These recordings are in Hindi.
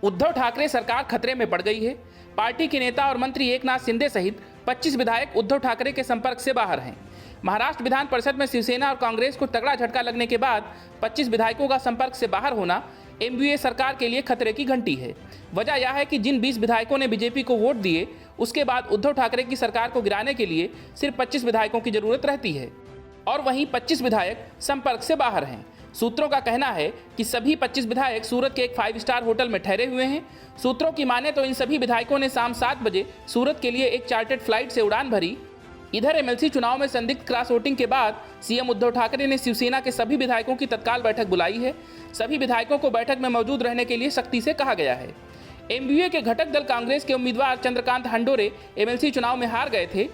उद्धव ठाकरे सरकार खतरे में पड़ गई है। पार्टी के नेता और मंत्री एकनाथ शिंदे सहित 25 विधायक उद्धव ठाकरे के संपर्क से बाहर हैं। महाराष्ट्र विधान परिषद में शिवसेना और कांग्रेस को तगड़ा झटका लगने के बाद 25 विधायकों का संपर्क से बाहर होना एमवीए सरकार के लिए खतरे की घंटी है। वजह यह है कि जिन 20 विधायकों ने बीजेपी को वोट दिए, उसके बाद उद्धव ठाकरे की सरकार को गिराने के लिए सिर्फ 25 विधायकों की जरूरत रहती है और वहीं 25 विधायक संपर्क से बाहर हैं। सूत्रों का कहना है कि सभी 25 विधायक सूरत के एक 5 स्टार होटल में ठहरे हुए हैं। सूत्रों की माने तो इन सभी विधायकों ने शाम 7 बजे सूरत के लिए एक चार्टर्ड फ्लाइट से उड़ान भरी। इधर एमएलसी चुनाव में संदिग्ध क्रॉस वोटिंग के बाद सीएम उद्धव ठाकरे ने शिवसेना के सभी विधायकों की तत्काल बैठक बुलाई है। सभी विधायकों को बैठक में मौजूद रहने के लिए सख्ती से कहा गया है। एमवीए के घटक दल कांग्रेस के उम्मीदवार चंद्रकांत हंडोरे एमएलसी चुनाव में हार गए थे।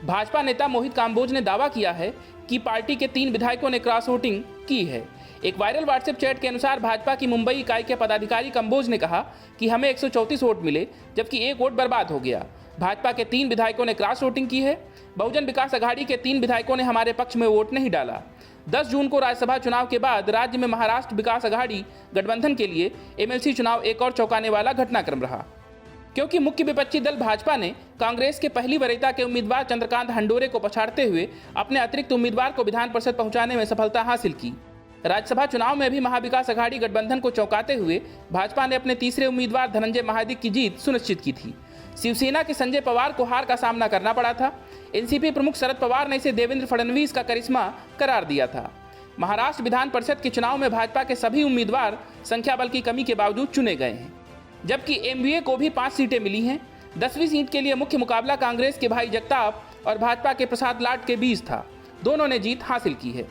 भाजपा नेता मोहित कांबोज ने दावा किया है कि पार्टी के 3 विधायकों ने क्रॉस वोटिंग की है। एक वायरल व्हाट्सएप चैट के अनुसार भाजपा की मुंबई इकाई के पदाधिकारी कंबोज ने कहा कि हमें 134 वोट मिले, जबकि 1 वोट बर्बाद हो गया। भाजपा के 3 विधायकों ने क्रॉस वोटिंग की है। बहुजन विकास अघाड़ी के 3 विधायकों ने हमारे पक्ष में वोट नहीं डाला। 10 जून को राज्यसभा चुनाव के बाद राज्य में महाराष्ट्र विकास अघाड़ी गठबंधन के लिए एमएलसी चुनाव एक और चौंकाने वाला घटनाक्रम रहा, क्योंकि मुख्य विपक्षी दल भाजपा ने कांग्रेस के पहली वरीयता के उम्मीदवार चंद्रकांत हंडोरे को पछाड़ते हुए अपने अतिरिक्त उम्मीदवार को विधान परिषद पहुंचाने में सफलता हासिल की। राज्यसभा चुनाव में भी महाविकास अघाड़ी गठबंधन को चौंकाते हुए भाजपा ने अपने तीसरे उम्मीदवार धनंजय महादिक की जीत सुनिश्चित की थी। शिवसेना के संजय पवार को हार का सामना करना पड़ा था। एनसीपी प्रमुख शरद पवार ने इसे देवेंद्र फडणवीस का करिश्मा करार दिया था। महाराष्ट्र विधान परिषद के चुनाव में भाजपा के सभी उम्मीदवार संख्या बल की कमी के बावजूद चुने गए हैं, जबकि एमवीए को भी 5 सीटें मिली हैं। 10वीं सीट के लिए मुख्य मुकाबला कांग्रेस के भाई जगताप और भाजपा के प्रसाद लाट के बीच था। दोनों ने जीत हासिल की है,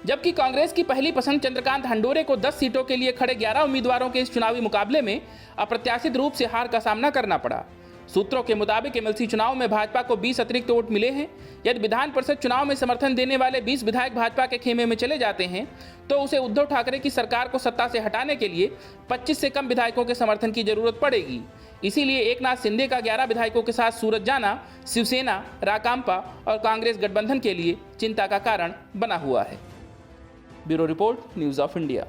जबकि कांग्रेस की पहली पसंद चंद्रकांत हंडोरे को 10 सीटों के लिए खड़े 11 उम्मीदवारों के इस चुनावी मुकाबले में अप्रत्याशित रूप से हार का सामना करना पड़ा। सूत्रों के मुताबिक एमएलसी चुनाव में भाजपा को 20 अतिरिक्त वोट मिले हैं। यदि विधान परिषद चुनाव में समर्थन देने वाले 20 विधायक भाजपा के खेमे में चले जाते हैं तो उसे उद्धव ठाकरे की सरकार को सत्ता से हटाने के लिए 25 से कम विधायकों के समर्थन की जरूरत पड़ेगी। इसीलिए एकनाथ शिंदे का 11 विधायकों के साथ सूरत जाना शिवसेना, राकांपा और कांग्रेस गठबंधन के लिए चिंता का कारण बना हुआ है। Bureau report, news of India.